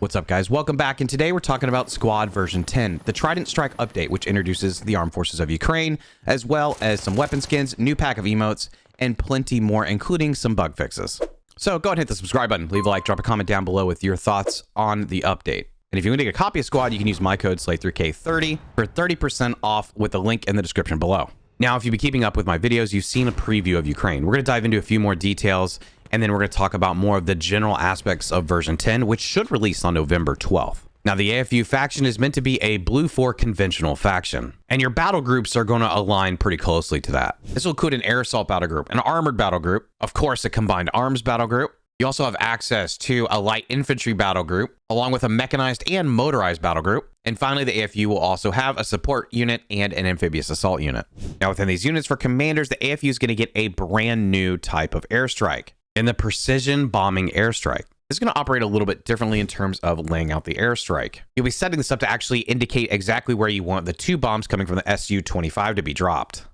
What's up, guys? Welcome back, and today we're talking about Squad version 10, the Trident Strike update, which introduces the armed forces of Ukraine, as well as some weapon skins, new pack of emotes, and plenty more, including some bug fixes. So go ahead and hit the subscribe button, leave a like, drop a comment down below with your thoughts on the update. And if you want to get a copy of Squad, you can use my code SLAY3K30 for 30% off with the link in the description below. Now, if you've been keeping up with my videos, you've seen a preview of Ukraine. We're going to dive into a few more details, and then we're going to talk about more of the general aspects of version 10, which should release on November 12th. Now, the AFU faction is meant to be a Blue 4 conventional faction, and your battle groups are going to align pretty closely to that. This will include an air assault battle group, an armored battle group, of course, a combined arms battle group. You also have access to a light infantry battle group, along with a mechanized and motorized battle group. And finally, the AFU will also have a support unit and an amphibious assault unit. Now, within these units for commanders, the AFU is going to get a brand new type of airstrike, in the precision bombing airstrike. This is going to operate a little bit differently in terms of laying out the airstrike. You'll be setting this up to actually indicate exactly where you want the two bombs coming from the Su-25 to be dropped.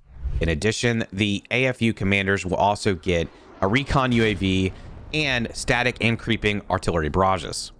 In addition, the AFU commanders will also get a recon UAV and static and creeping artillery barrages.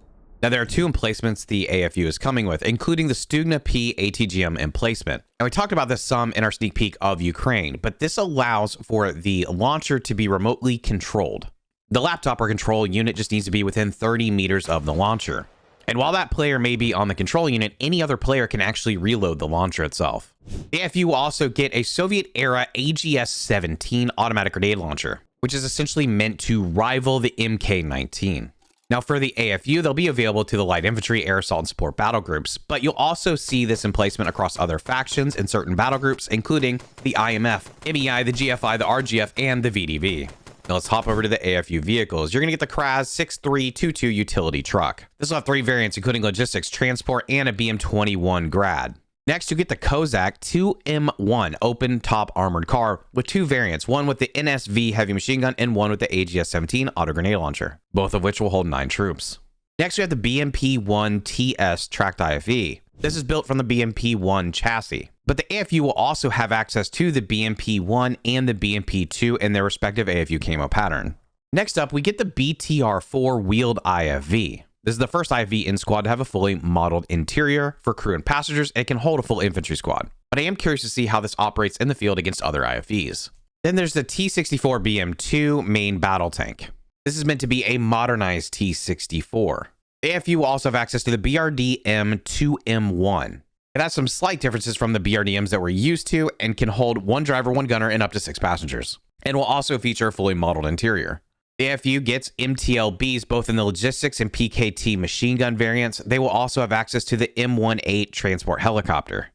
Now, there are two emplacements the AFU is coming with, including the Stugna P ATGM emplacement. And we talked about this some in our sneak peek of Ukraine, but this allows for the launcher to be remotely controlled. The laptop or control unit just needs to be within 30 meters of the launcher. And while that player may be on the control unit, any other player can actually reload the launcher itself. The AFU will also get a Soviet-era AGS-17 automatic grenade launcher, which is essentially meant to rival the MK-19. Now, for the AFU, they'll be available to the light infantry, air assault, and support battle groups, but you'll also see this emplacement across other factions in certain battle groups, including the IMF, MEI, the GFI, the RGF, and the VDV. Now, let's hop over to the AFU vehicles. You're going to get the Kraz 6322 utility truck. This will have three variants, including logistics, transport, and a BM-21 Grad. Next, you get the Kozak 2M1 open top armored car with two variants, one with the NSV heavy machine gun and one with the AGS-17 auto grenade launcher, both of which will hold 9 troops. Next, we have the BMP-1 TS tracked IFE. This is built from the BMP-1 chassis, but the AFU will also have access to the BMP-1 and the BMP-2 in their respective AFU camo pattern. Next up, we get the BTR-4 wheeled IFV. This is the first IFV in Squad to have a fully modeled interior for crew and passengers and can hold a full infantry squad. But I am curious to see how this operates in the field against other IFVs. Then there's the T-64BM2 main battle tank. This is meant to be a modernized T-64. The AFU will also have access to the BRDM-2M1. It has some slight differences from the BRDMs that we're used to and can hold 1 driver, 1 gunner, and up to 6 passengers. And will also feature a fully modeled interior. The AFU gets MTLBs both in the logistics and PKT machine gun variants. They will also have access to the M18 transport helicopter.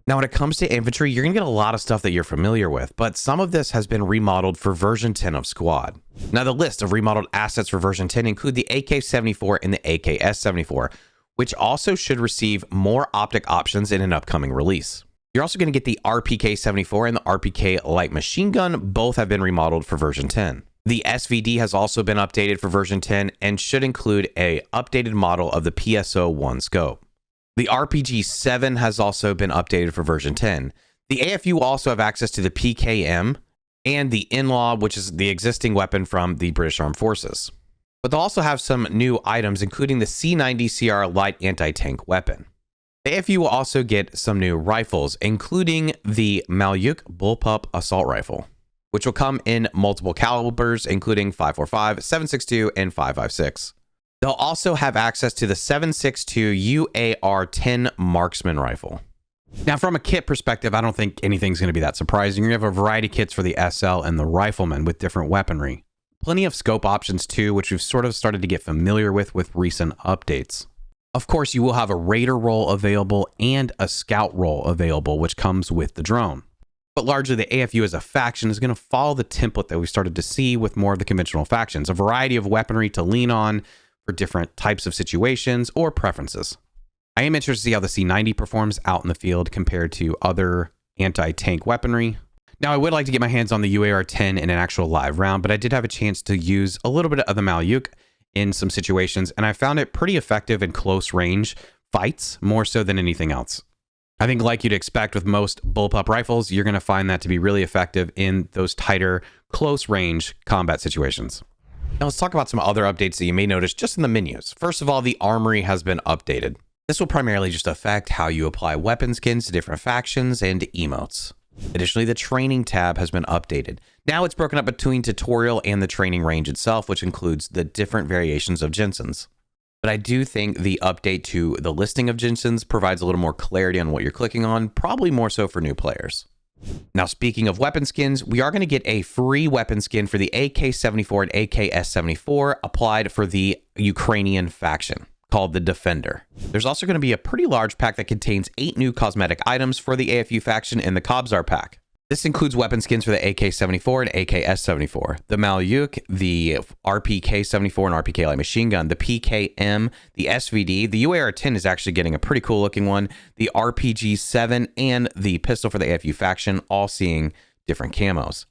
Now, when it comes to infantry, you're going to get a lot of stuff that you're familiar with, but some of this has been remodeled for version 10 of Squad. Now, the list of remodeled assets for version 10 include the AK-74 and the AKS-74, which also should receive more optic options in an upcoming release. You're also going to get the RPK-74 and the RPK light machine gun. Both have been remodeled for version 10. The SVD has also been updated for version 10 and should include an updated model of the PSO-1 scope. The RPG-7 has also been updated for version 10. The AFU will also have access to the PKM and the In-Law, which is the existing weapon from the British Armed Forces. But they'll also have some new items, including the C90CR light anti-tank weapon. The AFU will also get some new rifles, including the Malyuk Bullpup assault rifle, which will come in multiple calibers, including 5.45, 7.62, and 5.56. They'll also have access to the 7.62 UAR-10 marksman rifle. Now, from a kit perspective, I don't think anything's going to be that surprising. You're going to have a variety of kits for the SL and the rifleman with different weaponry. Plenty of scope options too, which we've sort of started to get familiar with recent updates. Of course, you will have a raider role available and a scout role available, which comes with the drone. But largely, the AFU as a faction is going to follow the template that we started to see with more of the conventional factions, a variety of weaponry to lean on for different types of situations or preferences. I am interested to see how the C90 performs out in the field compared to other anti-tank weaponry. Now, I would like to get my hands on the UAR-10 in an actual live round, but I did have a chance to use a little bit of the Malyuk in some situations, and I found it pretty effective in close range fights, more so than anything else. I think, like you'd expect with most bullpup rifles, you're going to find that to be really effective in those tighter, close range combat situations. Now let's talk about some other updates that you may notice just in the menus. First of all, the armory has been updated. This will primarily just affect how you apply weapon skins to different factions and emotes. Additionally, the training tab has been updated. Now it's broken up between tutorial and the training range itself, which includes the different variations of Jensen's. But I do think the update to the listing of Jensen's provides a little more clarity on what you're clicking on, probably more so for new players. Now, speaking of weapon skins, we are going to get a free weapon skin for the AK-74 and AK-S74 applied for the Ukrainian faction, called the Defender. There's also going to be a pretty large pack that contains 8 new cosmetic items for the AFU faction in the Kobzar pack. This includes weapon skins for the AK-74 and AK-S74, the Malyuk, the RPK-74 and RPK light machine gun, the PKM, the SVD, the UAR-10 is actually getting a pretty cool looking one, the RPG-7, and the pistol for the AFU faction, all seeing different camos.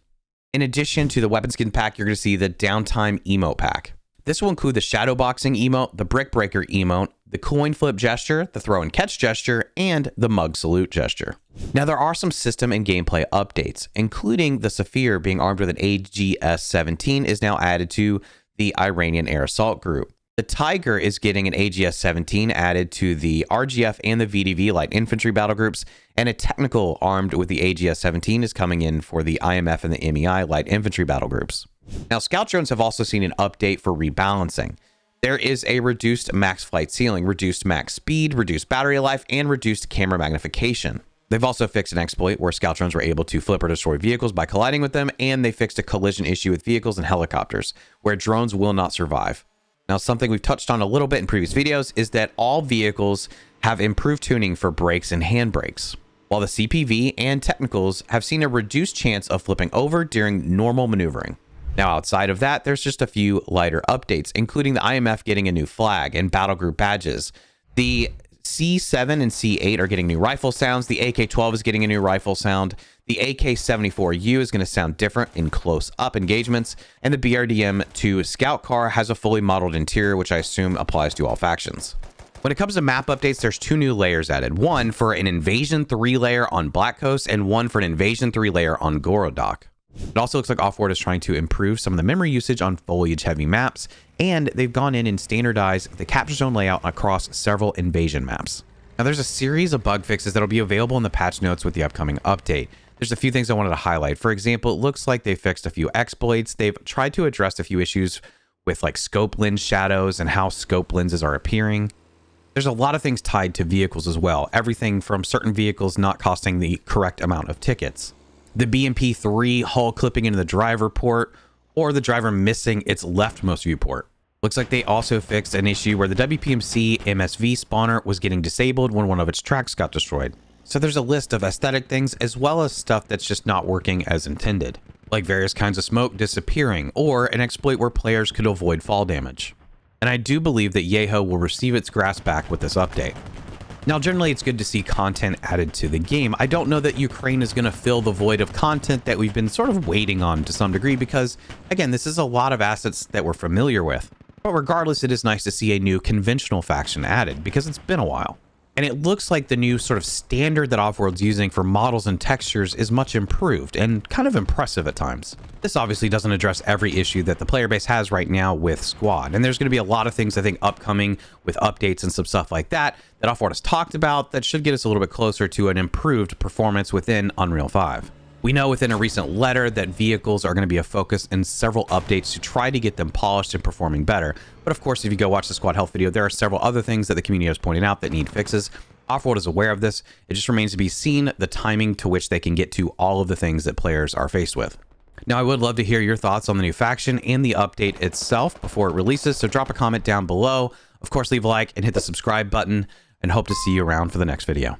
In addition to the weapon skin pack, you're going to see the Downtime emote pack. This will include the shadow boxing emote, the brick breaker emote, the coin flip gesture, the throw and catch gesture, and the mug salute gesture. Now there are some system and gameplay updates, including the Saphir being armed with an AGS-17 is now added to the Iranian air assault group. The Tiger is getting an AGS-17 added to the RGF and the VDV light infantry battle groups, and a technical armed with the AGS-17 is coming in for the IMF and the MEI light infantry battle groups. Now, scout drones have also seen an update for rebalancing. There is a reduced max flight ceiling, reduced max speed, reduced battery life, and reduced camera magnification. They've also fixed an exploit where scout drones were able to flip or destroy vehicles by colliding with them, and they fixed a collision issue with vehicles and helicopters, where drones will not survive. Now, something we've touched on a little bit in previous videos is that all vehicles have improved tuning for brakes and handbrakes, while the CPV and technicals have seen a reduced chance of flipping over during normal maneuvering. Now, outside of that, there's just a few lighter updates, including the IMF getting a new flag and battle group badges. The C7 and C8 are getting new rifle sounds. The AK-12 is getting a new rifle sound. The AK-74U is going to sound different in close-up engagements. And the BRDM-2 Scout car has a fully modeled interior, which I assume applies to all factions. When it comes to map updates, there's 2 new layers added. One for an Invasion 3 layer on Black Coast, and one for an Invasion 3 layer on Gorodok. It also looks like Offworld is trying to improve some of the memory usage on foliage-heavy maps, and they've gone in and standardized the capture zone layout across several invasion maps. Now, there's a series of bug fixes that'll be available in the patch notes with the upcoming update. There's a few things I wanted to highlight. For example, it looks like they fixed a few exploits. They've tried to address a few issues with like scope lens shadows and how scope lenses are appearing. There's a lot of things tied to vehicles as well. Everything from certain vehicles not costing the correct amount of tickets. The BMP3 hull clipping into the driver port, or the driver missing its leftmost viewport. Looks like they also fixed an issue where the WPMC MSV spawner was getting disabled when one of its tracks got destroyed. So there's a list of aesthetic things as well as stuff that's just not working as intended, like various kinds of smoke disappearing, or an exploit where players could avoid fall damage. And I do believe that Yeho will receive its grasp back with this update. Now, generally, it's good to see content added to the game. I don't know that Ukraine is going to fill the void of content that we've been sort of waiting on to some degree because, again, this is a lot of assets that we're familiar with. But regardless, it is nice to see a new conventional faction added because it's been a while. And it looks like the new sort of standard that Offworld's using for models and textures is much improved and kind of impressive at times. This obviously doesn't address every issue that the player base has right now with Squad, and there's going to be a lot of things I think upcoming with updates and some stuff like that Offworld has talked about that should get us a little bit closer to an improved performance within Unreal 5. We know within a recent letter that vehicles are going to be a focus in several updates to try to get them polished and performing better. But of course, if you go watch the Squad Health video, there are several other things that the community has pointed out that need fixes. Offworld is aware of this. It just remains to be seen the timing to which they can get to all of the things that players are faced with. Now, I would love to hear your thoughts on the new faction and the update itself before it releases, so drop a comment down below. Of course, leave a like and hit the subscribe button, and hope to see you around for the next video.